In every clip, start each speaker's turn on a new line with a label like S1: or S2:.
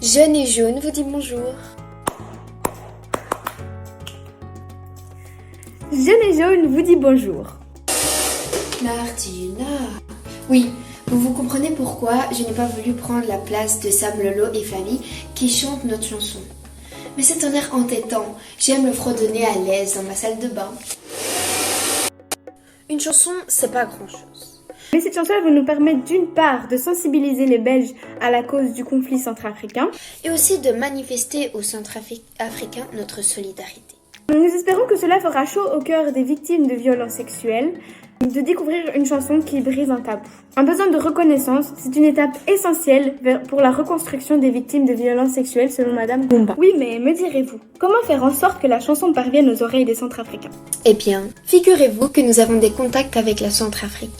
S1: Jeune et jaune vous dit bonjour.
S2: Jeune et jaune vous dit bonjour.
S1: Martina. Oui, vous comprenez pourquoi je n'ai pas voulu prendre la place de Sam Lolo et Flavie qui chantent notre chanson. Mais c'est un air entêtant, j'aime le fredonner à l'aise dans ma salle de bain. Une chanson, c'est pas grand-chose.
S2: Mais cette chanson va nous permettre d'une part de sensibiliser les Belges à la cause du conflit centrafricain
S1: et aussi de manifester aux Centrafricains notre solidarité.
S2: Nous espérons que cela fera chaud au cœur des victimes de violences sexuelles, de découvrir une chanson qui brise un tabou. Un besoin de reconnaissance, c'est une étape essentielle pour la reconstruction des victimes de violences sexuelles selon Madame Goumba. Oui, mais me direz-vous, comment faire en sorte que la chanson parvienne aux oreilles des Centrafricains?
S1: Eh bien, figurez-vous que nous avons des contacts avec la Centrafrique.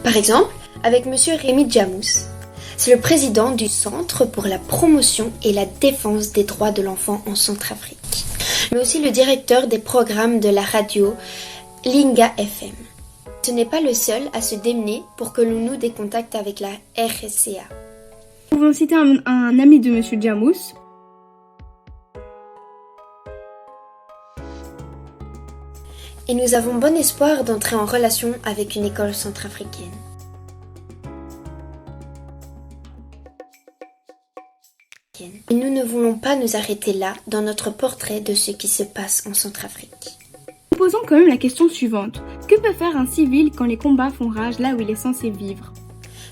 S1: Par exemple, avec Monsieur Rémi Djamous. C'est le président du Centre pour la promotion et la défense des droits de l'enfant en Centrafrique, mais aussi le directeur des programmes de la radio Linga FM. Ce n'est pas le seul à se démener pour que l'on noue des contacts avec la RSCA.
S2: Nous pouvons citer un ami de Monsieur Djamous.
S1: Et nous avons bon espoir d'entrer en relation avec une école centrafricaine. Et nous ne voulons pas nous arrêter là dans notre portrait de ce qui se passe en Centrafrique.
S2: Nous posons quand même la question suivante. Que peut faire un civil quand les combats font rage là où il est censé vivre?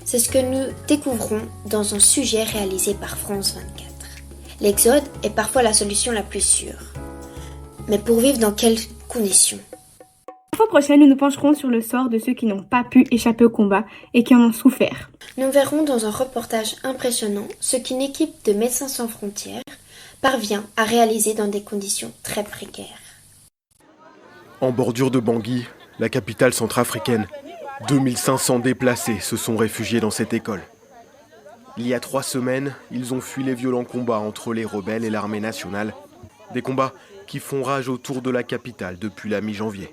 S1: C'est ce que nous découvrons dans un sujet réalisé par France 24. L'exode est parfois la solution la plus sûre. Mais pour vivre dans quelles conditions?
S2: La fois prochaine, nous nous pencherons sur le sort de ceux qui n'ont pas pu échapper au combat et qui en ont souffert.
S1: Nous verrons dans un reportage impressionnant ce qu'une équipe de Médecins sans frontières parvient à réaliser dans des conditions très précaires.
S3: En bordure de Bangui, la capitale centrafricaine, 2500 déplacés se sont réfugiés dans cette école. Il y a 3 semaines, ils ont fui les violents combats entre les rebelles et l'armée nationale. Des combats qui font rage autour de la capitale depuis la mi-janvier.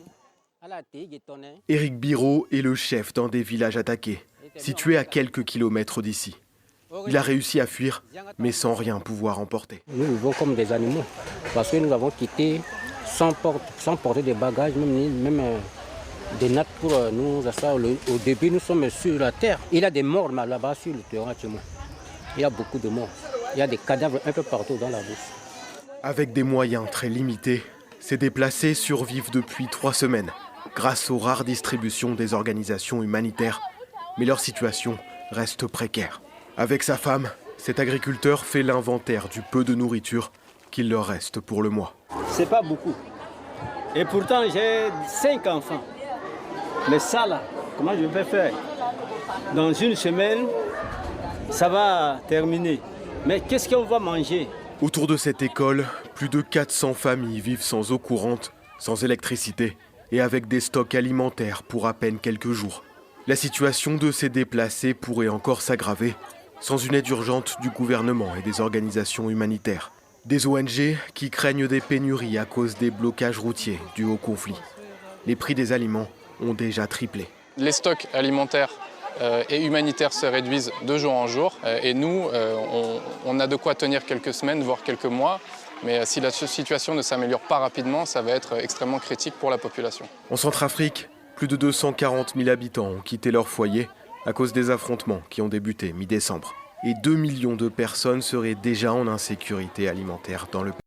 S3: Éric Biro est le chef d'un des villages attaqués, situé à quelques kilomètres d'ici. Il a réussi à fuir, mais sans rien pouvoir emporter.
S4: Nous vivons comme des animaux, parce que nous avons quitté sans porter des bagages, même des nattes pour nous asseoir. Au début, nous sommes sur la terre. Il y a des morts là-bas sur le terrain actuellement. Il y a beaucoup de morts. Il y a des cadavres un peu partout dans la bourse.
S3: Avec des moyens très limités, ces déplacés survivent depuis 3 semaines, grâce aux rares distributions des organisations humanitaires. Mais leur situation reste précaire. Avec sa femme, cet agriculteur fait l'inventaire du peu de nourriture qu'il leur reste pour le mois.
S5: C'est pas beaucoup. Et pourtant, j'ai 5 enfants. Mais ça là, comment je vais faire? Dans une semaine, ça va terminer. Mais qu'est-ce qu'on va manger?
S3: Autour de cette école, plus de 400 familles vivent sans eau courante, sans électricité et avec des stocks alimentaires pour à peine quelques jours. La situation de ces déplacés pourrait encore s'aggraver sans une aide urgente du gouvernement et des organisations humanitaires. Des ONG qui craignent des pénuries à cause des blocages routiers dus au conflit. Les prix des aliments ont déjà triplé.
S6: Les stocks alimentaires et humanitaires se réduisent de jour en jour. Et nous, on a de quoi tenir quelques semaines, voire quelques mois. Mais si la situation ne s'améliore pas rapidement, ça va être extrêmement critique pour la population.
S3: En Centrafrique, plus de 240 000 habitants ont quitté leur foyer à cause des affrontements qui ont débuté mi-décembre. Et 2 millions de personnes seraient déjà en insécurité alimentaire dans le pays.